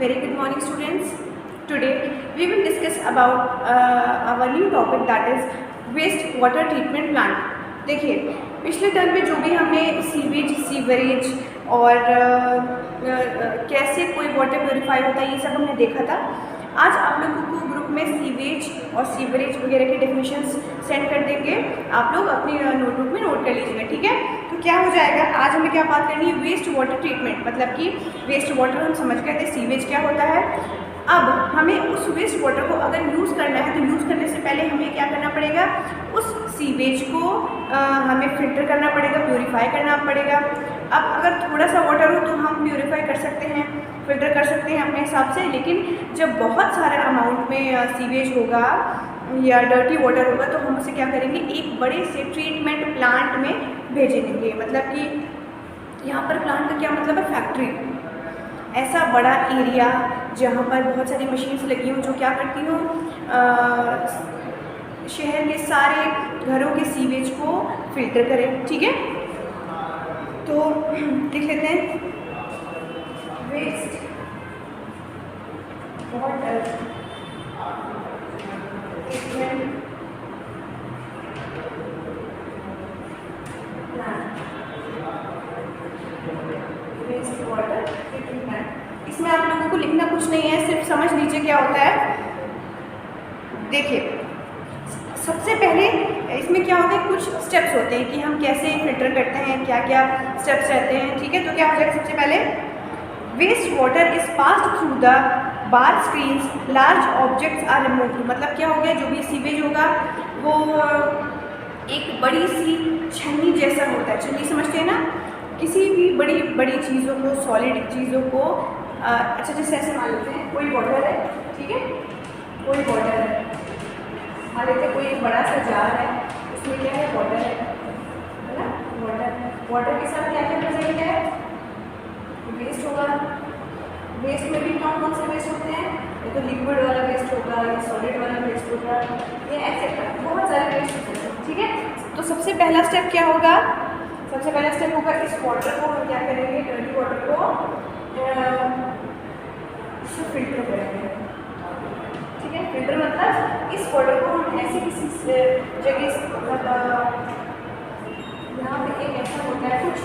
Very good morning, students. Today we will discuss about our new topic, that is waste water treatment plant. देखिए, पिछले term में जो भी हमने sewerage और कैसे कोई वाटर प्योरीफाई होता है ये सब हमने देखा था। आज आप लोगों को ग्रुप में सीवेज और सीवरेज वगैरह के डेफिनेशंस सेंड कर देंगे। आप लोग अपनी नोटबुक में नोट कर लीजिएगा, ठीक है। तो क्या हो जाएगा, आज हमें क्या बात करनी है, वेस्ट वाटर ट्रीटमेंट। मतलब कि वेस्ट वाटर हम समझ गए थे सीवेज क्या होता है। अब हमें उस वेस्ट वाटर को अगर यूज़ करना है तो यूज़ करने से पहले हमें क्या करना पड़ेगा, उस सीवेज को हमें फिल्टर करना पड़ेगा, प्योरीफाई करना पड़ेगा। अब अगर थोड़ा सा वाटर हो तो हम प्योरीफाई कर सकते हैं, फिल्टर कर सकते हैं अपने हिसाब से। लेकिन जब बहुत सारे अमाउंट में सीवेज होगा या डर्टी वाटर होगा तो हम उसे क्या करेंगे, एक बड़े से ट्रीटमेंट प्लांट में भेजेंगे। मतलब कि यहाँ पर प्लांट का क्या मतलब है, फैक्ट्री, ऐसा बड़ा एरिया जहाँ पर बहुत सारी मशीन्स लगी हों जो क्या करती हों, शहर के सारे घरों के सीवेज को फिल्टर करें, ठीक है। तो लिख लेते हैं waste water treatment plant, waste water treatment plant. इसमें आप लोगों को लिखना कुछ नहीं है, सिर्फ समझ लीजिए क्या होता है। देखिए, सबसे पहले इसमें क्या होता है, कुछ स्टेप्स होते हैं कि हम कैसे फिल्टर करते हैं, क्या क्या स्टेप्स रहते हैं, ठीक है। तो क्या हो जाएगा, सबसे पहले waste water is passed through the bar screens, large objects are removed. मतलब क्या हो गया, जो भी सीवेज होगा वो एक बड़ी सी छन्नी जैसा होता है। छन्नी समझते हैं ना, किसी भी बड़ी बड़ी चीज़ों को, सॉलिड चीज़ों को अच्छा जैसे ऐसे मान लेते हैं, कोई वाटर है, ठीक है, कोई वाटर है, मान लेते हैं कोई एक बड़ा सा जार है, उसमें क्या है, वाटर है ना। वाटर के साथ क्या क्या प्रेजेंट है, वेस्ट होगा। वेस्ट में भी कौन कौन से वेस्ट होते हैं, ये तो लिक्विड वाला वेस्ट होगा, या सॉलिड वाला वेस्ट होगा, ये एक्सेट्रा बहुत सारे वेस्ट होते हैं, ठीक है। तो सबसे पहला स्टेप क्या होगा, सबसे पहला स्टेप होगा, इस वाटर को हम क्या करेंगे, डर्टी वाटर को इससे फिल्टर करेंगे, ठीक है। फिल्टर मतलब इस वाटर को हम ऐसे किसी जगह यहाँ पे एक ऐसा होता है कुछ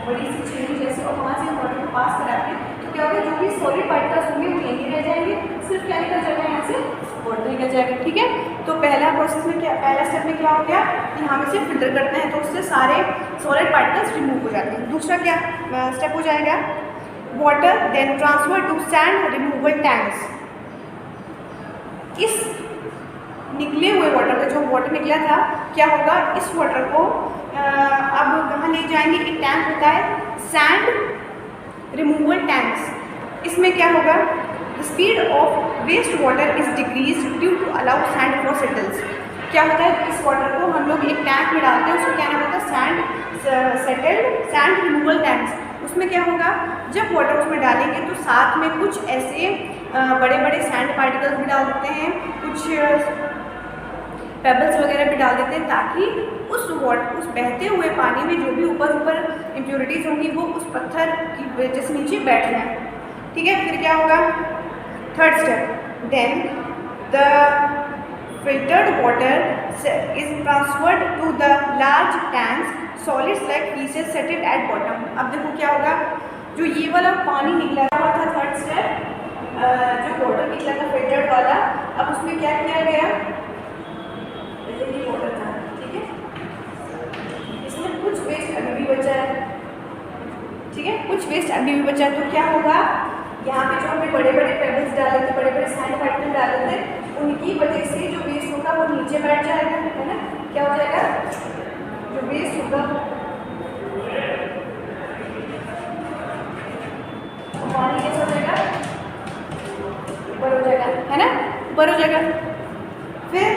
बड़ी सी छन्नी जैसे, और वहाँ से हम वाटर को पास कराते हैं तो क्या होगा, जो भी सॉलिड पार्टिकल्स होंगे वो यहीं रह जाएंगे, सिर्फ क्या निकल जाएगा, यहाँ से वाटर निकल जाएगा, ठीक है। तो पहला प्रोसेस में क्या, पहला स्टेप में क्या हो गया कि हम इसे फिल्टर करते हैं तो उससे सारे सॉलिड पार्टिकल्स रिमूव हो जाते हैं। दूसरा क्या स्टेप हो जाएगा, water then transfer to sand removal tanks. इस निकले हुए वाटर का, जो वाटर निकला था, क्या होगा, इस वाटर को अब कहाँ ले जाएंगे, एक टैंक होता है सैंड रिमूवल टैंक्स। इसमें क्या होगा, speed of waste water is decrease due to allow sand for settles. क्या होता है, इस वाटर को हम लोग एक टैंक में डालते हैं, उसको क्या नाम होता है, सैंड रिमूवल टैंक्स। उसमें क्या होगा, जब वाटर उसमें डालेंगे तो साथ में कुछ ऐसे बड़े बड़े सैंड पार्टिकल्स भी डाल देते हैं, कुछ पेबल्स वगैरह भी डाल देते हैं, ताकि उस बहते हुए पानी में जो भी ऊपर इम्प्योरिटीज़ होंगी वो उस पत्थर की वजह से नीचे बैठ जाए, ठीक है। फिर क्या होगा, third step, then the filtered water is transferred to the large tanks, solids like pieces settle at bottom. अब देखो क्या होगा, जो ये वाला पानी निकला हुआ था, थर्ड स्टेप, जो वाटर निकला था फिल्टर्ड वाला, अब उसमें क्या किया गया, वाटर था, ठीक है, इसमें कुछ वेस्ट अभी भी बचा है, ठीक है, कुछ वेस्ट अभी भी बचा है। तो क्या होगा, यहाँ पे जो हमने बड़े बड़े पेबल्स डाले थे, बड़े बड़े सैंड पार्टिकल डाले थे, उनकी वजह से जो वेस्ट होगा वो नीचे बैठ जाएगा, है ना। क्या हो जाएगा, जो वेस्ट होगा पानी कैसा हो जाएगा, ऊपर हो जाएगा, है ना, ऊपर हो जाएगा। फिर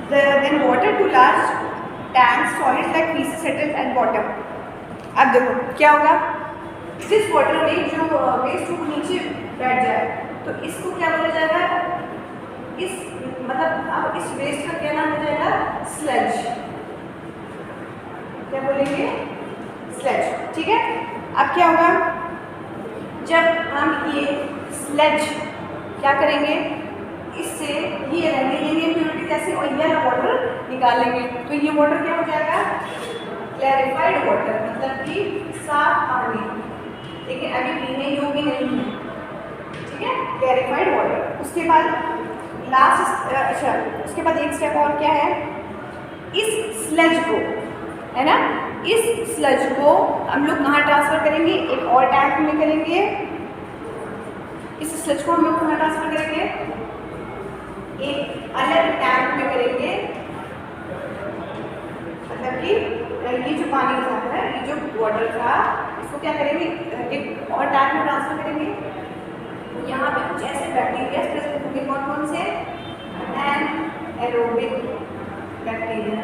then water to large tanks, solids like pieces settle at bottom। अब देखो क्या होगा, जिस वाटर में जो वेस्ट वो नीचे बैठ जाए तो इसको क्या बोला जाएगा, इस मतलब अब इस वेस्ट का क्या नाम हो जाएगा, स्लज। क्या बोलेंगे, स्लज, ठीक है। अब क्या होगा, जब हम ये स्लेज क्या करेंगे, इससे ये रहेंगे इम्प्योरिटी जैसे, और ये वाटर निकालेंगे, तो ये वाटर क्या हो जाएगा, क्लैरिफाइड वाटर, मतलब कि साफ पानी, लेकिन अभी पीने योग्य नहीं है, ठीक है, क्लैरिफाइड वाटर। उसके बाद लास्ट उसके बाद एक स्टेप और क्या है, इस स्लज को, है ना, इस स्लज को हम लोग कहाँ ट्रांसफर करेंगे, एक और टैंक में करेंगे। इस स्लज को हम लोग कहाँ ट्रांसफर करेंगे, एक अलग टैंक में करेंगे, मतलब कि ये जो पानी था, ये जो वाटर था, इसको क्या करेंगे, एक और टैंक में ट्रांसफर करेंगे। यहाँ पे कुछ ऐसे बैक्टीरिया प्रेजेंट होंगे, कौन कौन से, एनाएरोबिक बैक्टीरिया,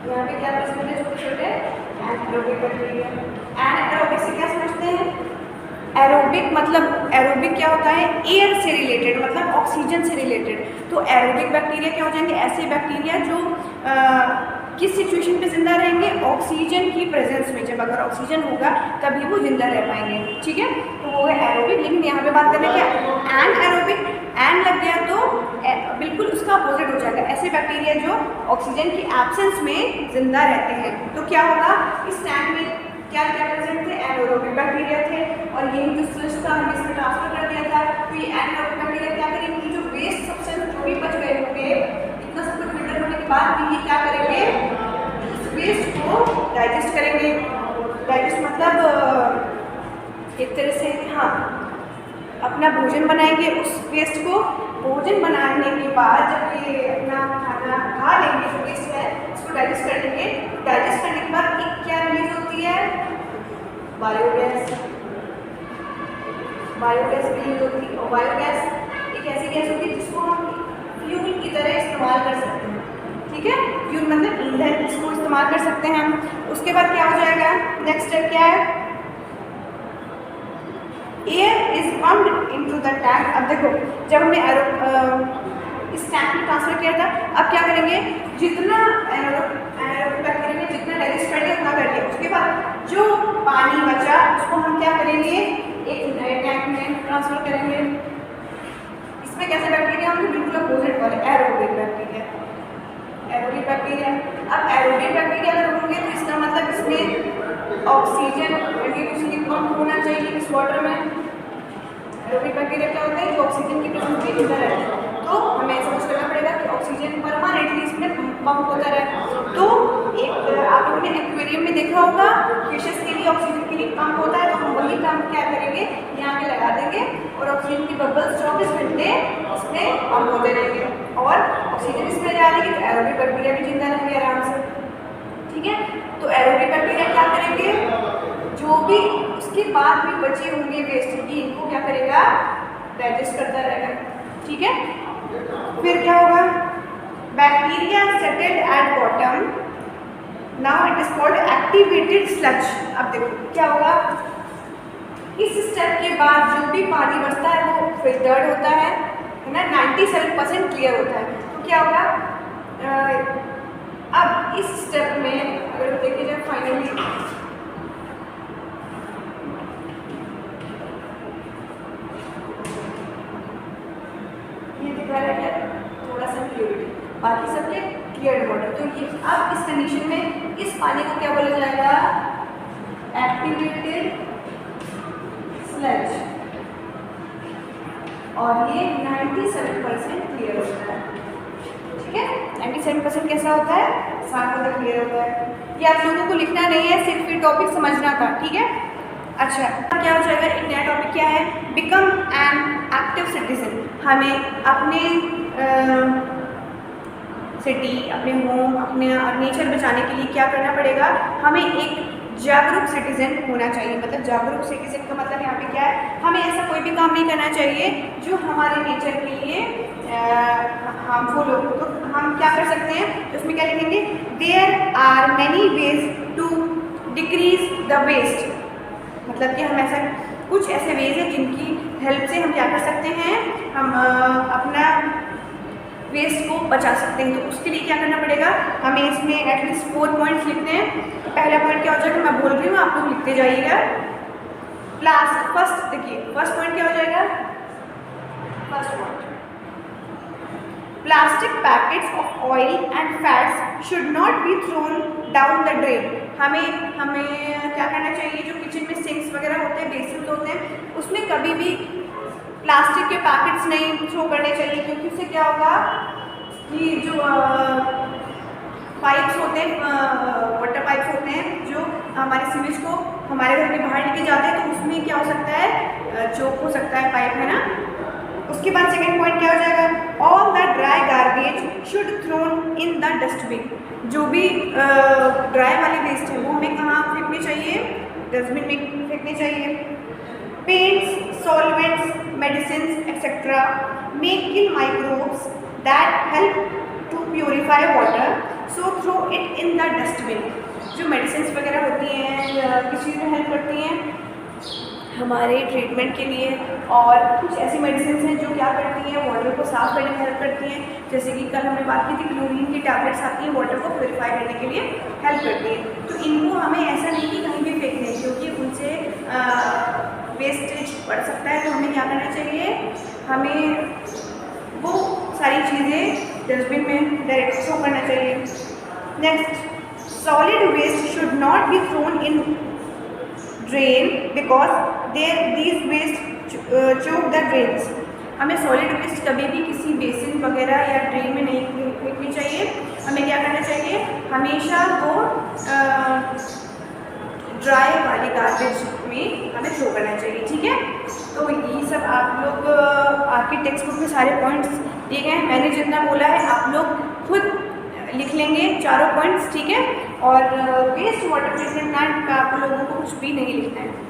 यहाँ पे क्या प्रेजेंट है, छोटे छोटे एनाएरोबिक बैक्टीरिया। एनाएरोबिक से क्या समझते हैं, एरोबिक मतलब एरोबिक क्या होता है, एयर से रिलेटेड, मतलब ऑक्सीजन से रिलेटेड। तो एरोबिक बैक्टीरिया क्या हो जाएंगे, ऐसे बैक्टीरिया जो किस सिचुएशन पे जिंदा रहेंगे, ऑक्सीजन की प्रेजेंस में, जब अगर ऑक्सीजन होगा तभी वो जिंदा रह पाएंगे, ठीक है, तो वो है एरोबिक। लेकिन यहाँ पे बात करें क्या, एनएरोबिक, एन लग गया तो बिल्कुल उसका अपोजिट हो जाएगा, ऐसे बैक्टीरिया जो ऑक्सीजन की एब्सेंस में जिंदा रहते हैं। तो क्या होगा, इस टैंक में क्या क्या प्रेजेंट थे, एनाएरोबिक बैक्टीरिया थे, और यही जो स्लज था हमें इसमें ट्रांसफर कर दिया था। तो ये एनाएरोबिक बैक्टीरिया क्या करेंगे, जो वेस्ट सब्सटेंस जो भी बच गए होंगे, इतना सब कुछ फिल्टर होने के बाद भी ये क्या करेंगे, इस वेस्ट को डाइजेस्ट करेंगे। डाइजेस्ट मतलब एक तरह से, हाँ, अपना भोजन बनाएंगे। उस वेस्ट को भोजन बनाने के बाद जब ये अपना खाना खा लेंगे, जो वेस्ट है इसको डाइजेस्ट कर लेंगे। डाइजेस्ट करने के बाद एक क्या रिलीज होती है, बायोगैस। बायोगैस रिलीज होती है, और बायोगैस एक ऐसी गैस होती है जिसको हम फ्यूल की तरह इस्तेमाल कर सकते हैं, ठीक है, फ्यूल मतलब ईंधन, इसको इस्तेमाल कर सकते हैं हम। उसके बाद क्या हो जाएगा, नेक्स्ट स्टेप क्या है, air is pumped into the tank. अब देखो, जब हमने इस टैंक में ट्रांसफर किया था, अब क्या करेंगे, जितना एनाएरोबिक बैक्टीरिया ने जितना डाइजेस्ट कर लिया उतना कर लिया, उसके बाद जो पानी बचा उसको हम क्या करेंगे, एक नए टैंक में ट्रांसफर करेंगे। इसमें कैसे बैक्टीरिया होंगे, बिल्कुल अपोजिट वाले, एरोबिक बैक्टीरिया। एरोबिक बैक्टीरिया, अब एरोबिक बैक्टीरिया अगर होंगे तो इसका मतलब इसमें ऑक्सीजन की पंप होना चाहिए इस वाटर में। एरोबिक बैक्टीरिया क्या होते हैं, जो ऑक्सीजन की प्रेजेंस में जिंदा रहते हैं। तो हमें ऐसा कुछ करना पड़ेगा कि ऑक्सीजन परमानेंटली इसमें पंप होता रहे। तो एक आप लोगों ने एक्वेरियम में देखा होगा, फिशेस के लिए ऑक्सीजन के लिए पंप होता है, तो हम वही काम क्या करेंगे, यहाँ पे लगा देंगे और ऑक्सीजन की बबल्स 24 घंटे इसमें पंप होते रहेंगे, और ऑक्सीजन इसमें जा रही है तो एरोबिक बैक्टीरिया भी जिंदा रहेंगे आराम से, ठीक है। तो एरोबिक बैक्टीरिया क्या करेंगे, जो भी उसके बाद भी बचे होंगे वेस्ट की, इनको क्या करेगा, डाइजेस्ट करता रहेगा, ठीक है। फिर क्या होगा, bacteria settled at bottom, now it is called activated sludge. अब देखो क्या होगा, इस स्टेप के बाद जो भी पानी बचता है वो फिल्टर्ड होता है ना, 97% क्लियर होता है। तो क्या होगा, अब इस स्टेप में अगर देखिए जाए फाइनली, ये दिखा रहा है थोड़ा सा प्योरिटी, बाकी सबके क्लियर वाटर। तो ये अब इस कंडीशन में इस पानी को क्या बोला जाएगा, एक्टिवेटेड स्लज, और ये 97% क्लियर होता है, ठीक है। 97% कैसा होता है, 7% क्लियर होता है। ये आप लोगों को लिखना नहीं है, सिर्फ ये टॉपिक समझना था, ठीक है। अच्छा, क्या हो जाएगा, एक नया टॉपिक क्या है, बिकम एन एक्टिव सिटीजन। हमें अपने सिटी, अपने होम, अपने नेचर बचाने के लिए क्या करना पड़ेगा, हमें एक जागरूक सिटीजन होना चाहिए। मतलब जागरूक सिटीजन का मतलब यहाँ पे क्या है, हमें ऐसा कोई भी काम नहीं करना चाहिए जो हमारे नेचर के लिए हार्मफुल हो। तो हम क्या कर सकते हैं, तो उसमें क्या लिखेंगे, there are many ways to decrease the waste. मतलब कि हम ऐसा कुछ ऐसे वेज हैं जिनकी हेल्प से हम क्या कर सकते हैं, हम अपना वेस्ट को बचा सकते हैं। तो उसके लिए क्या करना पड़ेगा, हमें इसमें एटलीस्ट 4 पॉइंट्स लिखने हैं। तो पहला पॉइंट क्या हो जाएगा, मैं बोल रही हूँ आप लोग लिखते जाइएगा। फर्स्ट देखिए, फर्स्ट पॉइंट क्या हो जाएगा, first point, plastic packets of oil and fats should not be throne down the drain. हमें क्या करना चाहिए, जो किचन में सिंक्स वगैरह होते हैं, बेसिन्स होते हैं, उसमें कभी भी प्लास्टिक के पैकेट्स नहीं थ्रो करने चाहिए, क्योंकि उससे क्या होगा कि जो पाइप्स होते हैं, वाटर पाइप्स होते हैं जो हमारे सीवेज को हमारे घर के बाहर लेके जाते हैं, तो उसमें क्या हो सकता है, चोक हो सकता है पाइप, है ना। उसके बाद सेकंड पॉइंट क्या हो जाएगा, all the dry garbage should thrown in the dustbin. जो भी ड्राई वाले वेस्ट है वो हमें कहाँ फेंकने चाहिए, डस्टबिन में फेंकने चाहिए। Paints, solvents, medicines etcetera may kill microbes that help to purify water, so throw it in the dustbin. जो मेडिसिन्स वगैरह होती हैं किस चीज़ में हेल्प करती हैं, हमारे ट्रीटमेंट के लिए, और कुछ ऐसी मेडिसिन्स हैं जो क्या करती हैं, वाटर को साफ करने में हेल्प करती हैं। जैसे कि कल हमने बात की थी, क्लोरीन की टैबलेट्स आती हैं, वाटर को प्योरीफाई करने के लिए हेल्प करती हैं। तो इनको हमें ऐसा नहीं कि कहीं भी फेंकने, क्योंकि उनसे वेस्टेज बढ़ सकता है। तो हमें क्या करना चाहिए, हमें वो सारी चीज़ें डस्टबिन में डायरेक्ट थ्रो करना चाहिए। Next, solid waste should not be thrown in drain because these waste choke the drains। हमें सॉलिड वेस्ट कभी भी किसी बेसिन वगैरह या ड्रेन में नहीं फेंकनी चाहिए। हमें क्या करना चाहिए, हमेशा वो ड्राई वाली गार्बेज में हमें थ्रो करना चाहिए, ठीक है। तो ये सब आप लोग आपकी टेक्स्ट बुक में सारे पॉइंट्स दिए गए हैं, मैंने जितना बोला है आप लोग खुद लिख लेंगे चारों पॉइंट्स, ठीक है। और वेस्ट वाटर ट्रीटमेंट प्लांट का आप लोगों को कुछ भी नहीं लिखना है।